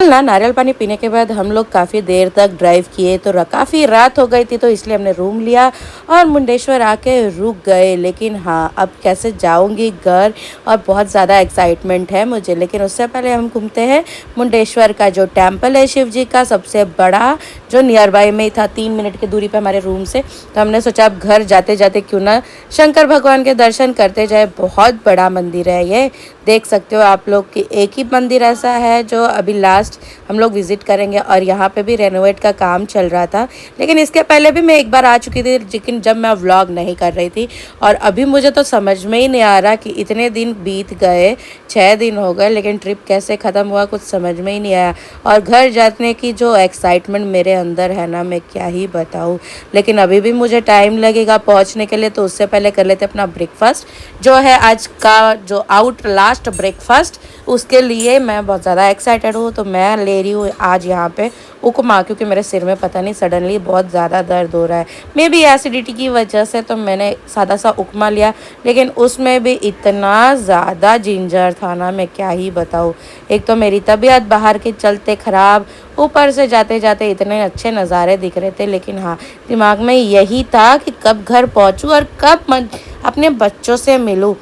ना नारियल पानी पीने के बाद हम लोग काफ़ी देर तक ड्राइव किए तो काफ़ी रात हो गई थी, तो इसलिए हमने रूम लिया और मुंडेश्वर आके रुक गए। लेकिन हाँ, अब कैसे जाऊंगी घर, और बहुत ज़्यादा एक्साइटमेंट है मुझे। लेकिन उससे पहले हम घूमते हैं मुंडेश्वर का जो टेम्पल है शिव जी का, सबसे बड़ा, जो नियर बाय में ही था, 3 मिनट की दूरी पे हमारे रूम से। तो हमने सोचा अब घर जाते जाते क्यों ना शंकर भगवान के दर्शन करते जाए। बहुत बड़ा मंदिर है ये, देख सकते हो आप लोग कि एक ही मंदिर ऐसा है जो अभी लास्ट हम लोग विज़िट करेंगे। और यहाँ पे भी रेनोवेट का काम चल रहा था, लेकिन इसके पहले भी मैं एक बार आ चुकी थी, लेकिन जब मैं व्लॉग नहीं कर रही थी। और अभी मुझे तो समझ में ही नहीं आ रहा कि इतने दिन बीत गए, 6 दिन हो गए, लेकिन ट्रिप कैसे ख़त्म हुआ कुछ समझ में ही नहीं आया। और घर जाने की जो एक्साइटमेंट मेरे अंदर है ना, मैं क्या ही बताऊँ। लेकिन अभी भी मुझे टाइम लगेगा पहुँचने के लिए, तो उससे पहले कर लेते अपना ब्रेकफास्ट, जो है आज का जो आउट लास्ट ब्रेकफास्ट। उसके लिए मैं बहुत ज़्यादा एक्साइटेड हूँ। तो मैं ले रही हूँ आज यहाँ पे उपमा, क्योंकि मेरे सिर में पता नहीं सडनली बहुत ज़्यादा दर्द हो रहा है, मे बी एसिडिटी की वजह से। तो मैंने सादा सा उपमा लिया, लेकिन उसमें भी इतना ज़्यादा जिंजर था ना, मैं क्या ही बताऊँ। एक तो मेरी तबीयत बाहर के चलते ख़राब, ऊपर से जाते जाते इतने अच्छे नज़ारे दिख रहे थे। लेकिन हाँ, दिमाग में यही था कि कब घर पहुँचूँ और कब अपने बच्चों से मिलूँ।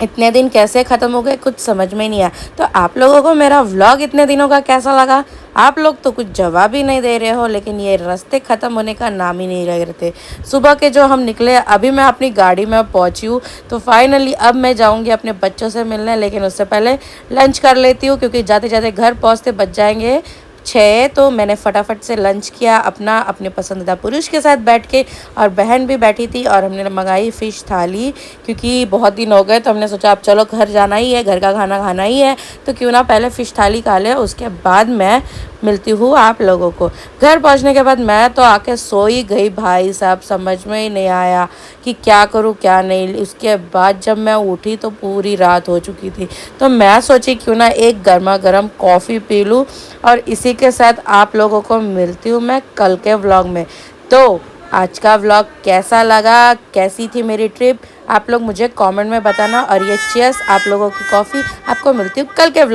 इतने दिन कैसे ख़त्म हो गए कुछ समझ में नहीं आया। तो आप लोगों को मेरा व्लॉग इतने दिनों का कैसा लगा? आप लोग तो कुछ जवाब ही नहीं दे रहे हो, लेकिन ये रास्ते ख़त्म होने का नाम ही नहीं लग रहे थे। सुबह के जो हम निकले, अभी मैं अपनी गाड़ी में पहुंची हूँ। तो फाइनली अब मैं जाऊंगी अपने बच्चों से मिलने, लेकिन उससे पहले लंच कर लेती हूँ, क्योंकि जाते जाते घर पहुँचते बच जाएंगे 6। तो मैंने फटाफट से लंच किया अपने पसंदीदा पुरुष के साथ बैठ के, और बहन भी बैठी थी, और हमने मंगाई फ़िश थाली, क्योंकि बहुत दिन हो गए। तो हमने सोचा अब चलो घर जाना ही है, घर का खाना खाना ही है, तो क्यों ना पहले फ़िश थाली खा ले, उसके बाद मैं मिलती हूँ आप लोगों को। घर पहुँचने के बाद मैं तो आके सो ही गई भाई साहब, समझ में ही नहीं आया कि क्या करूँ क्या नहीं। उसके बाद जब मैं उठी तो पूरी रात हो चुकी थी। तो मैं सोची क्यों ना एक गर्मा गर्म कॉफ़ी पी लूँ, और इसी के साथ आप लोगों को मिलती हूँ मैं कल के व्लॉग में। तो आज का व्लॉग कैसा लगा, कैसी थी मेरी ट्रिप, आप लोग मुझे कमेंट में बताना। और ये चीयर्स आप लोगों की कॉफ़ी। आपको मिलती हूँ कल के व्लॉग।